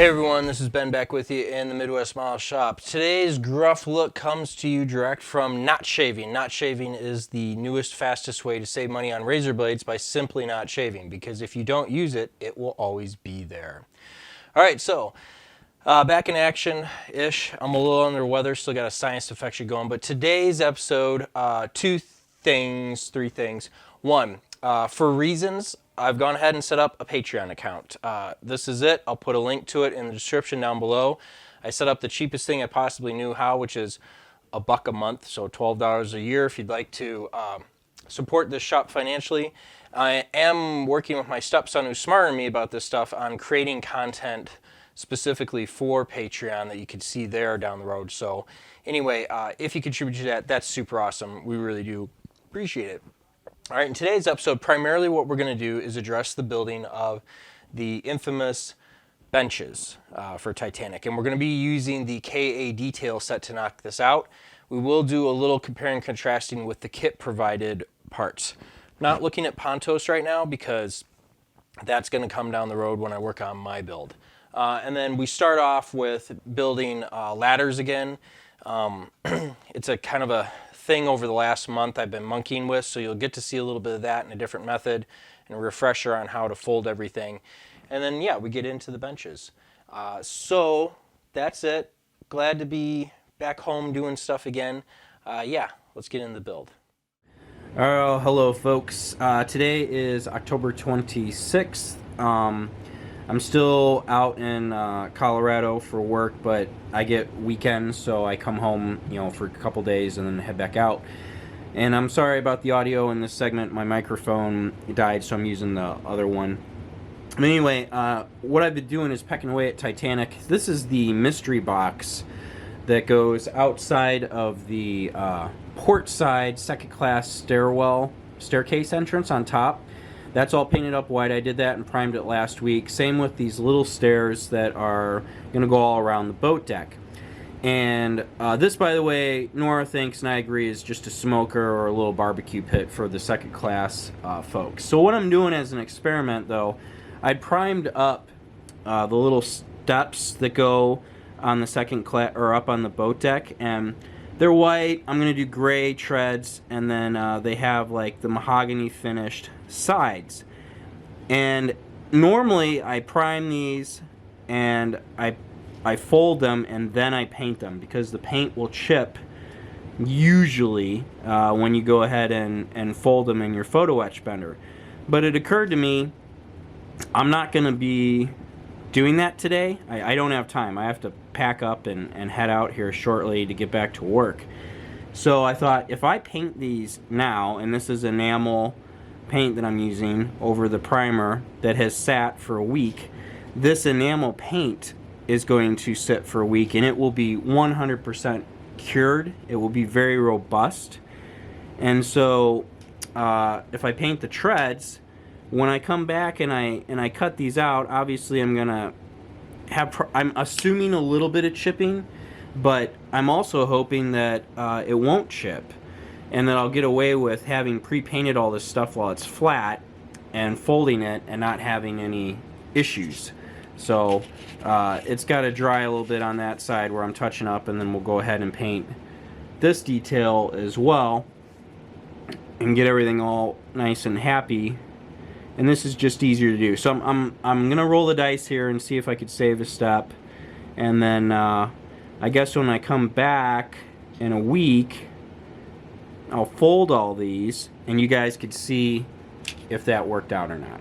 Hey everyone, this is Ben back with you in the Midwest Model Shop. Today's gruff look comes to you direct from not shaving. Not shaving is the newest, fastest way to save money on razor blades by simply not shaving, because if you don't use it, it will always be there. All right, so back in action-ish. I'm a little under the weather, still got a sinus infection going, but today's episode, three things. One, for reasons, I've gone ahead and set up a Patreon account. This is it. I'll put a link to it in the description down below. I set up the cheapest thing I possibly knew how, which is $1 a month, so $12 a year if you'd like to support this shop financially. I am working with my stepson, who's smarter than me about this stuff, on creating content specifically for Patreon that you can see there down the road. So anyway, if you contribute to that, that's super awesome. We really do appreciate it. All right, in today's episode, primarily what we're going to do is address the building of the infamous benches for Titanic. And we're going to be using the KA detail set to knock this out. We will do a little comparing and contrasting with the kit provided parts. Not looking at Pontos right now because that's going to come down the road when I work on my build. And then we start off with building ladders again. It's a kind of a thing over the last month I've been monkeying with, so you'll get to see a little bit of that in a different method and a refresher on how to fold everything. And then, yeah, we get into the benches. So that's it. Glad to be back home doing stuff again. Yeah, let's get into the build. Oh, hello folks. Today is October 26th. I'm still out in Colorado for work, but I get weekends, so I come home, for a couple days and then head back out. And I'm sorry about the audio in this segment. My microphone died, so I'm using the other one. But anyway, what I've been doing is pecking away at Titanic. This is the mystery box that goes outside of the port side second class staircase entrance on top. That's all painted up white. I did that and primed it last week. Same with these little stairs that are going to go all around the boat deck. And this, by the way, Nora thinks, and I agree, is just a smoker or a little barbecue pit for the second class folks. So what I'm doing as an experiment, though, I primed up the little steps that go on the second class or up on the boat deck, and they're white. I'm going to do gray treads, and then they have like the mahogany finished sides. And normally I prime these and I fold them and then I paint them, because the paint will chip usually when you go ahead and fold them in your photo etch bender. But it occurred to me I'm not going to be doing that today. I don't have time. I have to pack up and head out here shortly to get back to work. So I thought, if I paint these now, and this is enamel paint that I'm using over the primer that has sat for a week, this enamel paint is going to sit for a week and it will be 100% cured. It will be very robust. And so if I paint the treads, when I come back and I cut these out, obviously I'm gonna have I'm assuming a little bit of chipping, but I'm also hoping that it won't chip, and that I'll get away with having pre-painted all this stuff while it's flat and folding it and not having any issues. So it's got to dry a little bit on that side where I'm touching up, and then we'll go ahead and paint this detail as well and get everything all nice and happy. And this is just easier to do. So I'm gonna roll the dice here and see if I could save a step, and then I guess when I come back in a week, I'll fold all these and you guys could see if that worked out or not.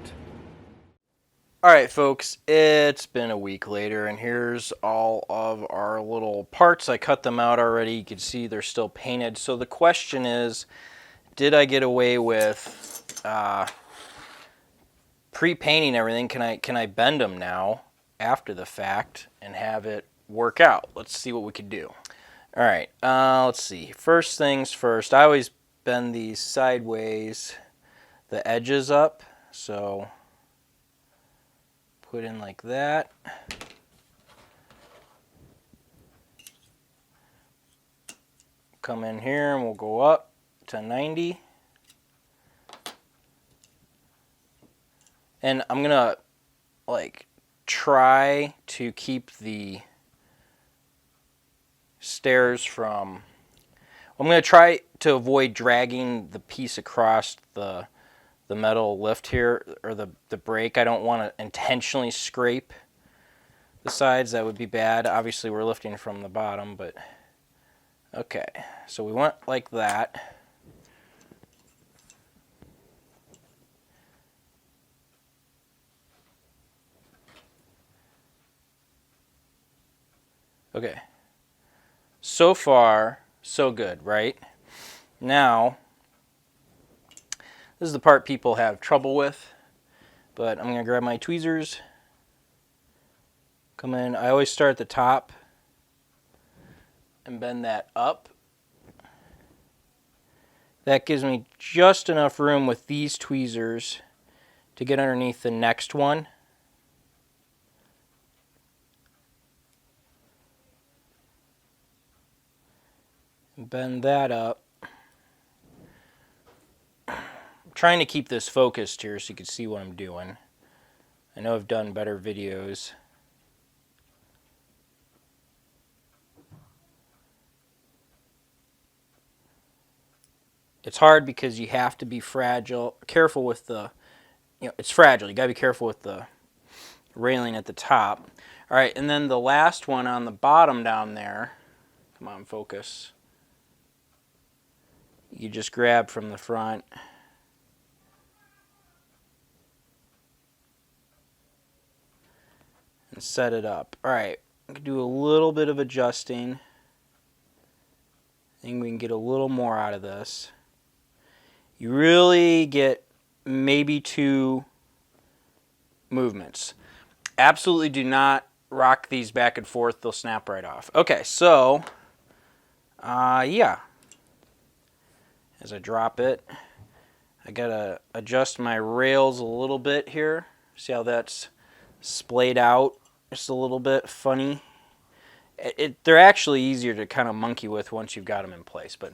Alright folks, it's been a week later, and here's all of our little parts. I cut them out already. You can see they're still painted. So the question is, did I get away with pre-painting everything? Can I bend them now after the fact and have it work out? Let's see what we could do. All right, let's see. First things first, I always bend these sideways, the edges up. So put in like that. Come in here and we'll go up to 90. And I'm gonna like try to keep the stairs from... I'm going to try to avoid dragging the piece across the metal lift here, or the brake. I don't want to intentionally scrape the sides. That would be bad. Obviously we're lifting from the bottom, but okay. So we went like that. Okay. So far, so good, right? Now, this is the part people have trouble with, but I'm going to grab my tweezers, come in. I always start at the top and bend that up. That gives me just enough room with these tweezers to get underneath the next one. Bend that up. I'm trying to keep this focused here so you can see what I'm doing. I know I've done better videos. It's hard because you have to be careful with the, it's fragile. You gotta be careful with the railing at the top. All right, and then the last one on the bottom down there, come on, focus. You just grab from the front. And set it up. All right, we can do a little bit of adjusting. I think we can get a little more out of this. You really get maybe 2 movements. Absolutely do not rock these back and forth. They'll snap right off. Okay, so, yeah. As I drop it, I gotta adjust my rails a little bit here. See how that's splayed out just a little bit funny. They're actually easier to kind of monkey with once you've got them in place. But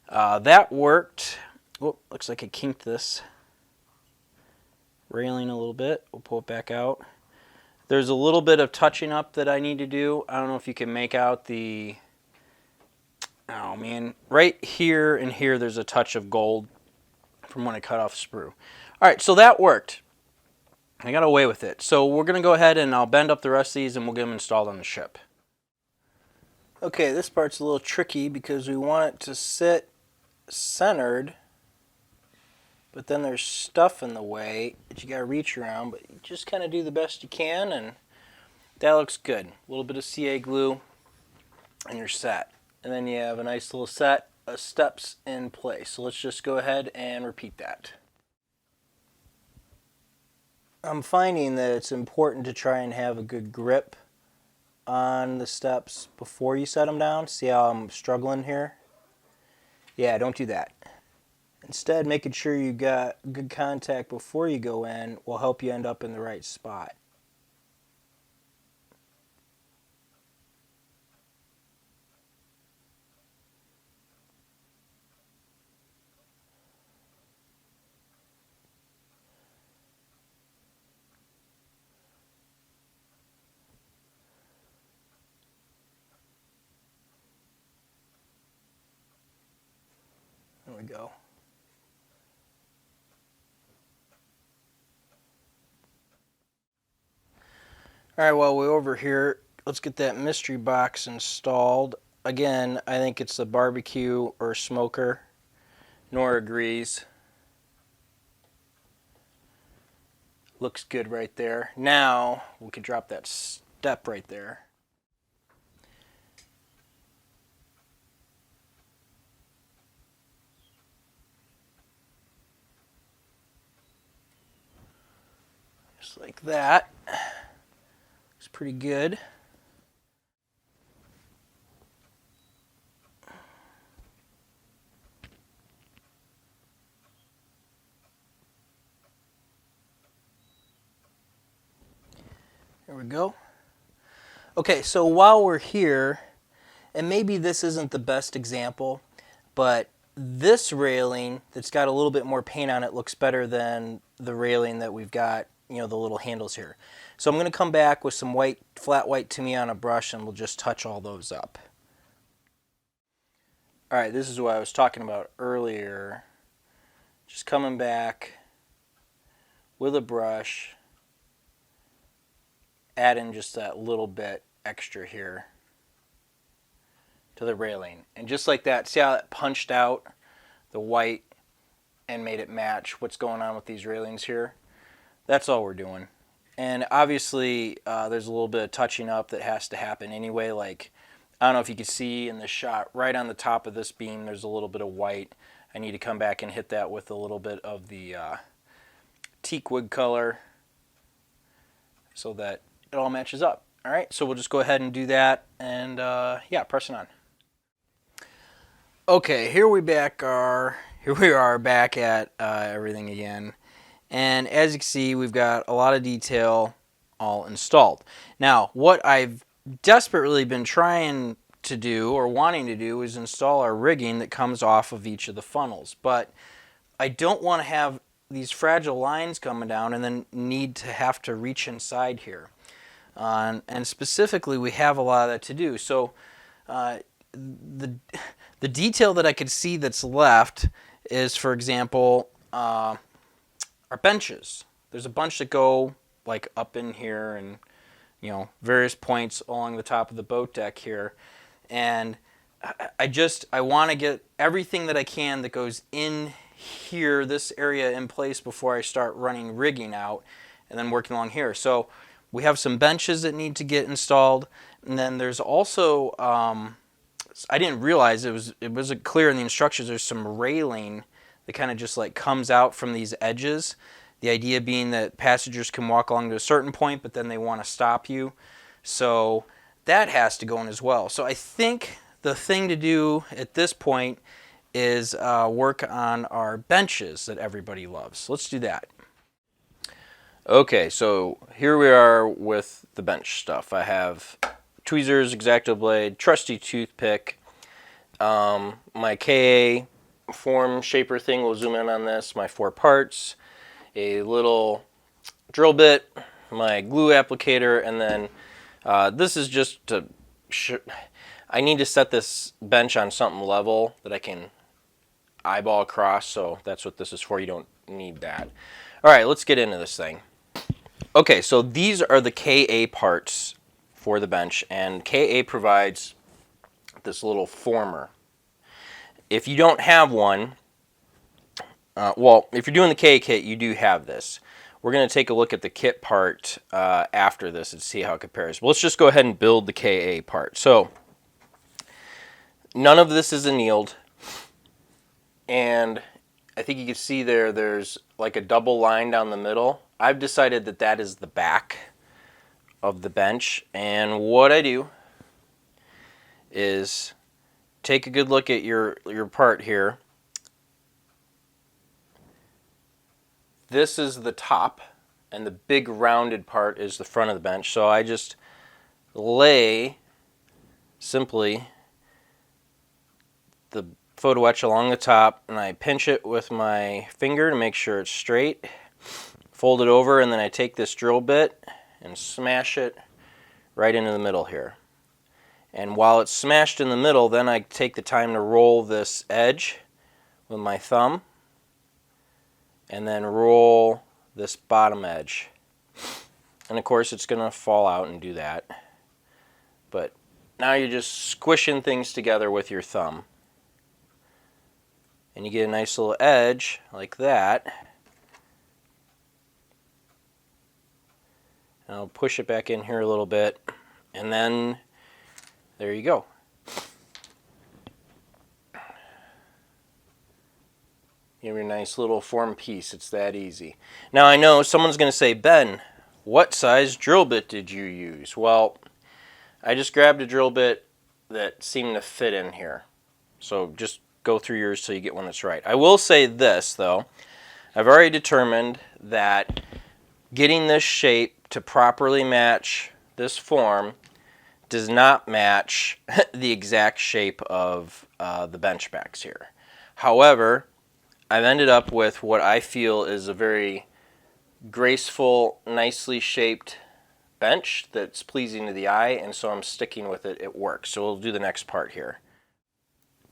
that worked. Oh, looks like I kinked this railing a little bit. We'll pull it back out. There's a little bit of touching up that I need to do. I don't know if you can make out the... Oh man, right here and here there's a touch of gold from when I cut off the sprue. Alright, so that worked. I got away with it. So we're going to go ahead and I'll bend up the rest of these and we'll get them installed on the ship. Okay, this part's a little tricky because we want it to sit centered, but then there's stuff in the way that you got to reach around, but you just kind of do the best you can, and that looks good. A little bit of CA glue and you're set. And then you have a nice little set of steps in place. So let's just go ahead and repeat that. I'm finding that it's important to try and have a good grip on the steps before you set them down. See how I'm struggling here? Yeah, don't do that. Instead, making sure you got good contact before you go in will help you end up in the right spot. There we go. All right, while we're over here, let's get that mystery box installed. Again, I think it's the barbecue or smoker. Nora agrees. Looks good right there. Now, we can drop that step right there. Just like that. Looks pretty good. There we go. Okay, so while we're here, and maybe this isn't the best example, but this railing that's got a little bit more paint on it looks better than the railing that we've got, the little handles here. So I'm going to come back with some white, flat white Tamiya brush, and we'll just touch all those up. All right, this is what I was talking about earlier. Just coming back with a brush, adding just that little bit extra here to the railing. And just like that, see how it punched out the white and made it match what's going on with these railings here? That's all we're doing. And obviously there's a little bit of touching up that has to happen anyway. Like, I don't know if you can see in the shot, right on the top of this beam there's a little bit of white. I need to come back and hit that with a little bit of the teak wood color so that it all matches up. All right, so we'll just go ahead and do that, and yeah, press it on. Okay, here we are back at everything again, and as you can see, we've got a lot of detail all installed. Now, what I've desperately been trying to do, or wanting to do, is install our rigging that comes off of each of the funnels, but I don't want to have these fragile lines coming down and then need to have to reach inside here. And specifically, we have a lot of that to do. So the detail that I could see that's left is, for example, our benches. There's a bunch that go like up in here and various points along the top of the boat deck here. And I want to get everything that I can that goes in here, this area, in place before I start running rigging out and then working along here. So we have some benches that need to get installed, and then there's also I didn't realize it wasn't clear in the instructions. There's some railing that kind of just like comes out from these edges. The idea being that passengers can walk along to a certain point, but then they want to stop you. So that has to go in as well. So I think the thing to do at this point is work on our benches that everybody loves. Let's do that. Okay, so here we are with the bench stuff. I have tweezers, X-Acto blade, trusty toothpick, my KA form shaper thing, we'll zoom in on this, my 4 parts, a little drill bit, my glue applicator, and then this is just to I need to set this bench on something level that I can eyeball across, so that's what this is for. You don't need that. All right, let's get into this thing. Okay, so these are the KA parts for the bench, and KA provides this little former. If you don't have one, well, if you're doing the KA kit, you do have this. We're going to take a look at the kit part after this and see how it compares. But let's just go ahead and build the KA part. So none of this is annealed, and I think you can see there's like a double line down the middle. I've decided that that is the back of the bench, and what I do is take a good look at your part here. This is the top, and the big rounded part is the front of the bench. So I just lay simply the photo etch along the top, and I pinch it with my finger to make sure it's straight. Fold it over, and then I take this drill bit and smash it right into the middle here. And while it's smashed in the middle, then I take the time to roll this edge with my thumb, and then roll this bottom edge. And of course it's going to fall out and do that. But now you're just squishing things together with your thumb. And you get a nice little edge like that. And I'll push it back in here a little bit, and then there you go. You have your nice little form piece. It's that easy. Now I know someone's going to say, Ben, what size drill bit did you use? Well, I just grabbed a drill bit that seemed to fit in here. So just go through yours till you get one that's right. I will say this though. I've already determined that getting this shape to properly match this form does not match the exact shape of the bench backs here. However, I've ended up with what I feel is a very graceful, nicely shaped bench that's pleasing to the eye, and so I'm sticking with it. It works. So we'll do the next part here.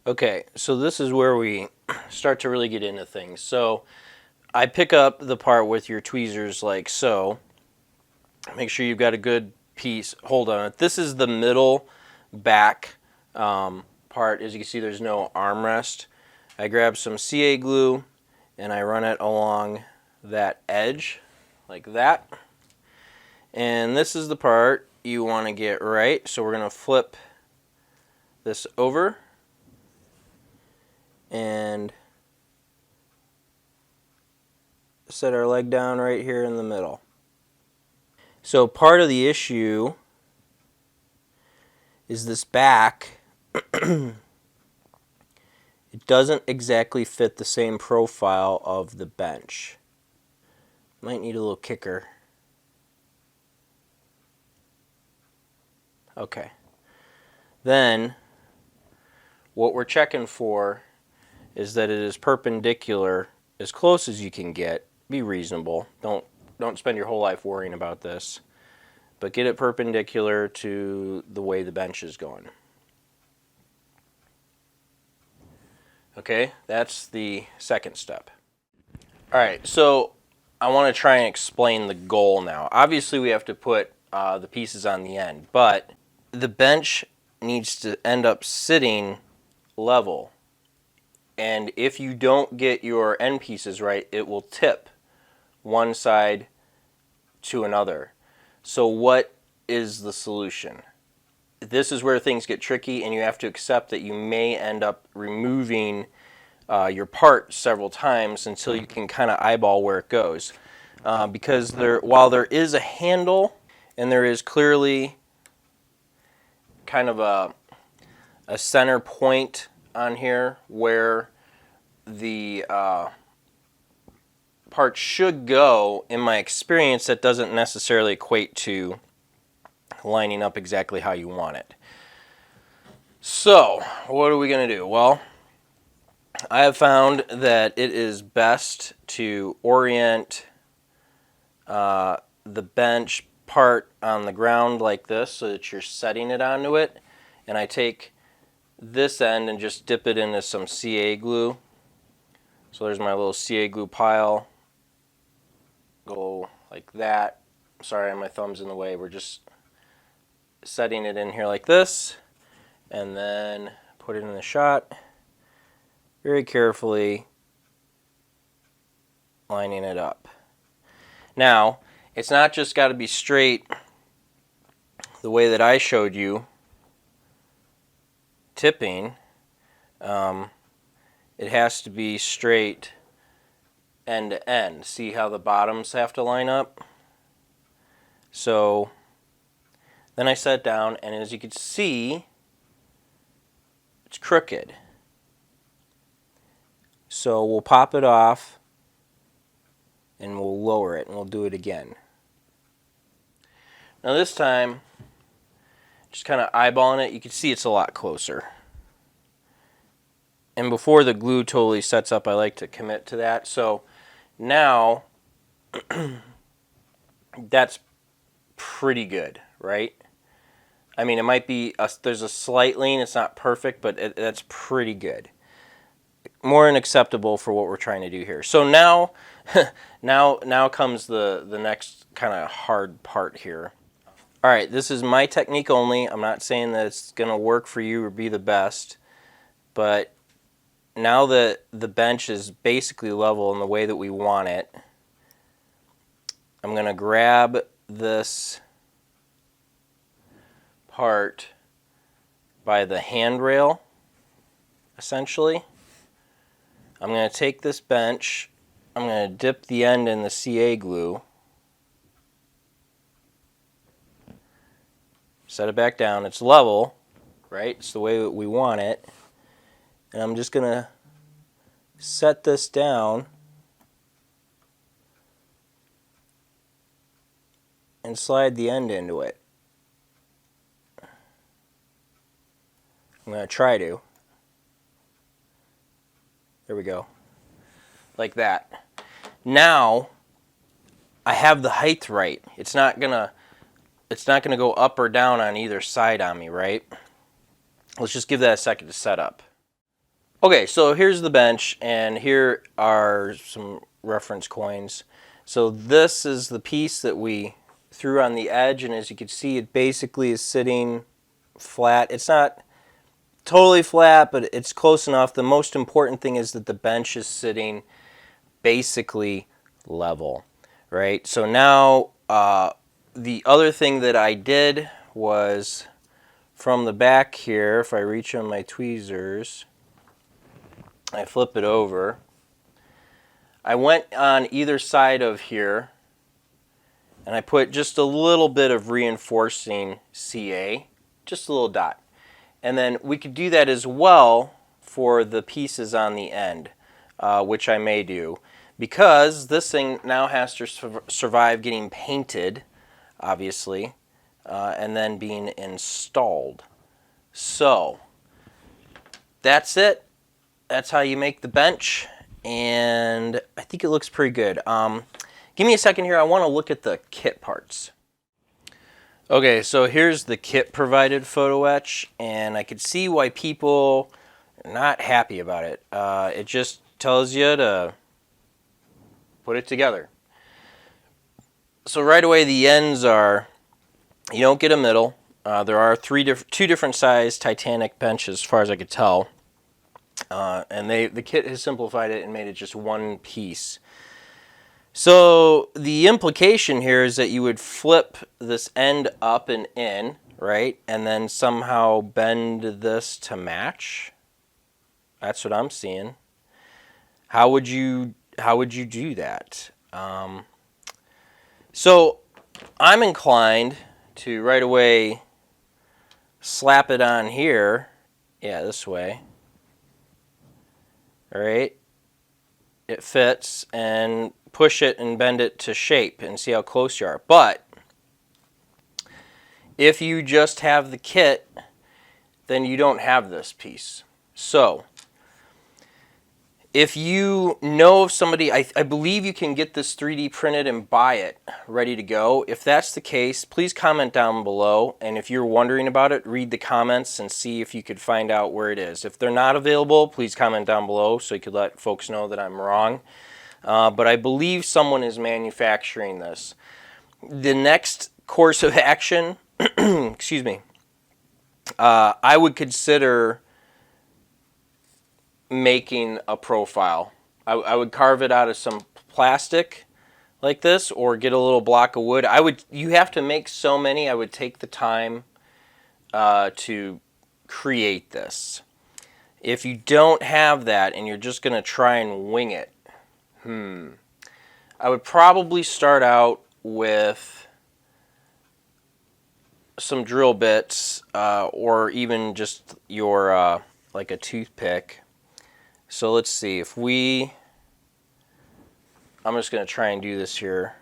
Okay, so this is where we start to really get into things. So I pick up the part with your tweezers like so. Make sure you've got a good piece hold on it. This is the middle back part. As you can see, there's no armrest. I grab some CA glue and I run it along that edge like that. And this is the part you want to get right. So we're going to flip this over and set our leg down right here in the middle. So part of the issue is this back, it doesn't exactly fit the same profile of the bench. Might need a little kicker. Okay. Then what we're checking for is that it is perpendicular as close as you can get. Be reasonable. Don't spend your whole life worrying about this, but get it perpendicular to the way the bench is going. Okay, that's the second step. All right, so I want to try and explain the goal now. Obviously, we have to put the pieces on the end, but the bench needs to end up sitting level. And if you don't get your end pieces right, it will tip one side to another. So what is the solution? This is where things get tricky, and you have to accept that you may end up removing your part several times until you can kind of eyeball where it goes. Because while there is a handle and there is clearly kind of a center point on here where the part should go, in my experience, that doesn't necessarily equate to lining up exactly how you want it. So, what are we going to do? Well, I have found that it is best to orient the bench part on the ground like this so that you're setting it onto it. And I take this end and just dip it into some CA glue. So there's my little CA glue pile. Go like that. Sorry, my thumb's in the way. We're just setting it in here like this, and then put it in the shot. Very carefully lining it up. Now, it's not just got to be straight the way that I showed you, tipping. It has to be straight end to end. See how the bottoms have to line up? So then I set down, and as you can see, it's crooked. So we'll pop it off and we'll lower it, and we'll do it again. Now this time, just kind of eyeballing it, you can see it's a lot closer. And before the glue totally sets up, I like to commit to that. So now, that's pretty good, right? I mean, it might be, there's a slight lean, it's not perfect, but that's pretty good. More than acceptable for what we're trying to do here. So now, now comes the next kind of hard part here. All right, this is my technique only. I'm not saying that it's going to work for you or be the best, but now that the bench is basically level in the way that we want it, I'm going to grab this part by the handrail, essentially. I'm going to take this bench, I'm going to dip the end in the CA glue, set it back down. It's level, right? It's the way that we want it. And I'm just going to set this down and slide the end into it. I'm going to try to. There we go. Like that. Now, I have the height right. It's not gonna go up or down on either side on me, right? Let's just give that a second to set up. Okay, so here's the bench, and here are some reference coins. So this is the piece that we threw on the edge, and as you can see, it basically is sitting flat. It's not totally flat, but it's close enough. The most important thing is that the bench is sitting basically level, right? So now the other thing that I did was from the back here, if I reach on my tweezers, I flip it over. I went on either side of here and I put just a little bit of reinforcing CA, just a little dot. And then we could do that as well for the pieces on the end, which I may do, because this thing now has to survive getting painted, obviously, and then being installed. So that's it. That's how you make the bench, and I think it looks pretty good. Give me a second here. I want to look at the kit parts. Okay, so here's the kit provided photo etch, and I could see why people are not happy about it. It just tells you to put it together. So right away the ends are, you don't get a middle. There are two different size Titanic benches as far as I could tell. And the kit has simplified it and made it just one piece. So the implication here is that you would flip this end up and in, right? And then somehow bend this to match. That's what I'm seeing. How would you do that? So I'm inclined to right away slap it on here. Yeah, this way. All right. It fits, and push it and bend it to shape and see how close you are. But if you just have the kit, then you don't have this piece. So if you know of somebody, I believe you can get this 3D printed and buy it ready to go. If that's the case, please comment down below. And if you're wondering about it, read the comments and see if you could find out where it is. If they're not available, please comment down below so you could let folks know that I'm wrong. But I believe someone is manufacturing this. The next course of action, excuse me, I would consider making a profile. I would carve it out of some plastic like this, or get a little block of wood. You have to make so many, I would take the time to create this. If you don't have that and you're just going to try and wing it, I would probably start out with some drill bits, or even just your like a toothpick. So let's see, I'm just going to try and do this here.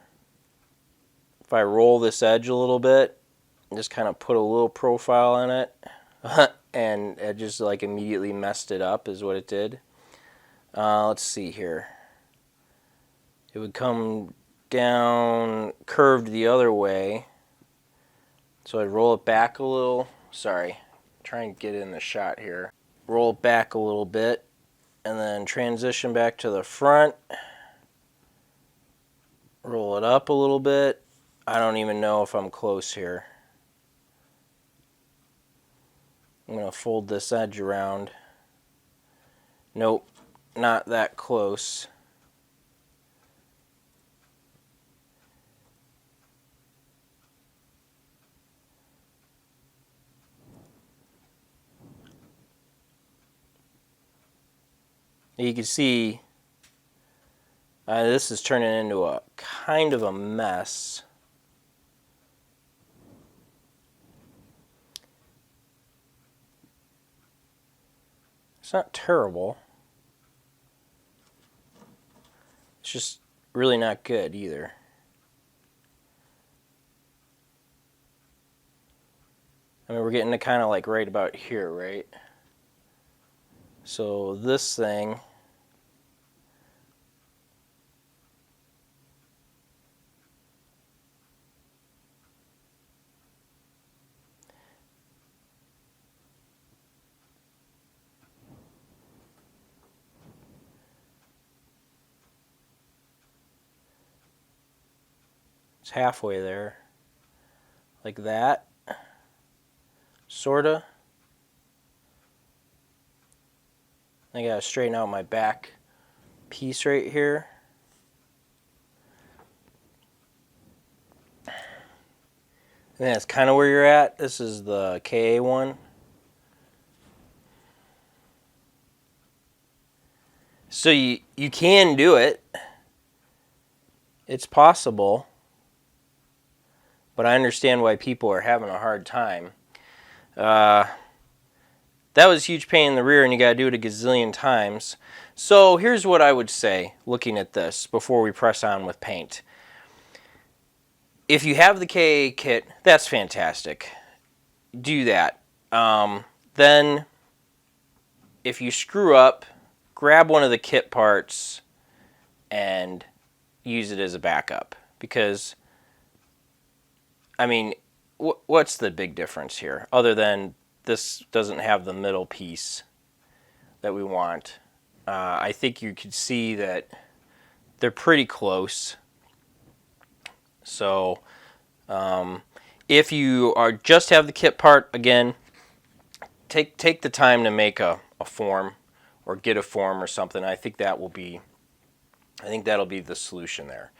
If I roll this edge a little bit, and just kind of put a little profile on it, and it just like immediately messed it up is what it did. Let's see here. It would come down curved the other way. So I'd roll it back a little. Sorry, try and get in the shot here. Roll it back a little bit, and then transition back to the front. Roll it up a little bit. I don't even know if I'm close here. I'm going to fold this edge around. Nope, not that close. You can see this is turning into a kind of a mess. It's not terrible. It's just really not good either. I mean, we're getting to kind of like right about here, right? So this thing, It's halfway there. Like that. Sorta. I gotta straighten out my back piece right here. And that's kind of where you're at. This is the KA one. So you can do it. It's possible. But I understand why people are having a hard time. That was a huge pain in the rear, and you got to do it a gazillion times. So here's what I would say, looking at this, before we press on with paint. If you have the KA kit, that's fantastic. Do that. Then, if you screw up, grab one of the kit parts and use it as a backup. Because, I mean, what's the big difference here? Other than this doesn't have the middle piece that we want. I think you could see that they're pretty close. So if you are just have the kit part, again, take the time to make a form or get a form or something. I think that'll be the solution there.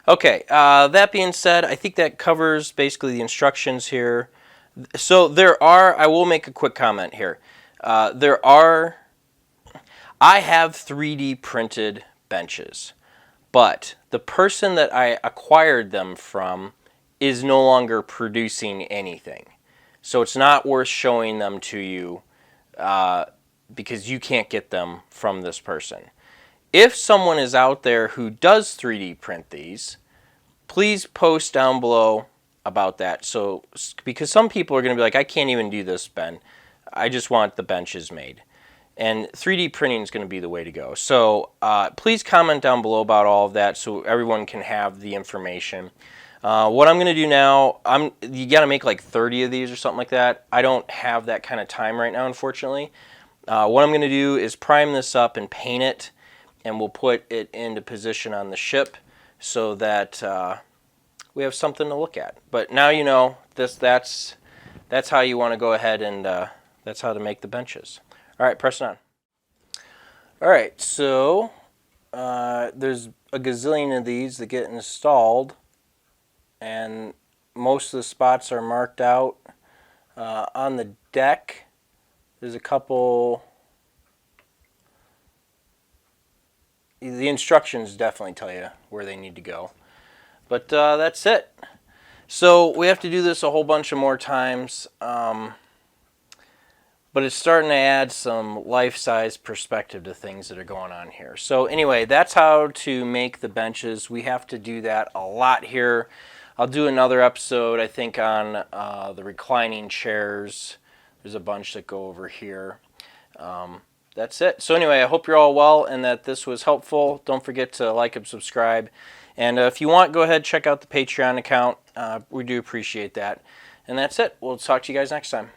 Okay, that being said, I think that covers basically the instructions here. So I will make a quick comment here. I have 3D printed benches, but the person that I acquired them from is no longer producing anything. So it's not worth showing them to you because you can't get them from this person. If someone is out there who does 3D print these, please post down below about that. So, because some people are going to be like, I can't even do this, Ben. I just want the benches made. And 3D printing is going to be the way to go. So please comment down below about all of that so everyone can have the information. What I'm going to do now, you got to make like 30 of these or something like that. I don't have that kind of time right now, unfortunately. What I'm going to do is prime this up and paint it, and we'll put it into position on the ship so that we have something to look at. But now you know that's how you want to go ahead and that's how to make the benches. All right, press it on. All right, so there's a gazillion of these that get installed, and most of the spots are marked out. On the deck, there's a couple. The instructions definitely tell you where they need to go. But that's it. So we have to do this a whole bunch of more times. But it's starting to add some life-size perspective to things that are going on here. So anyway, that's how to make the benches. We have to do that a lot here. I'll do another episode, I think, on the reclining chairs. There's a bunch that go over here. That's it. So anyway, I hope you're all well and that this was helpful. Don't forget to like and subscribe. And if you want, go ahead, check out the Patreon account. We do appreciate that. And that's it. We'll talk to you guys next time.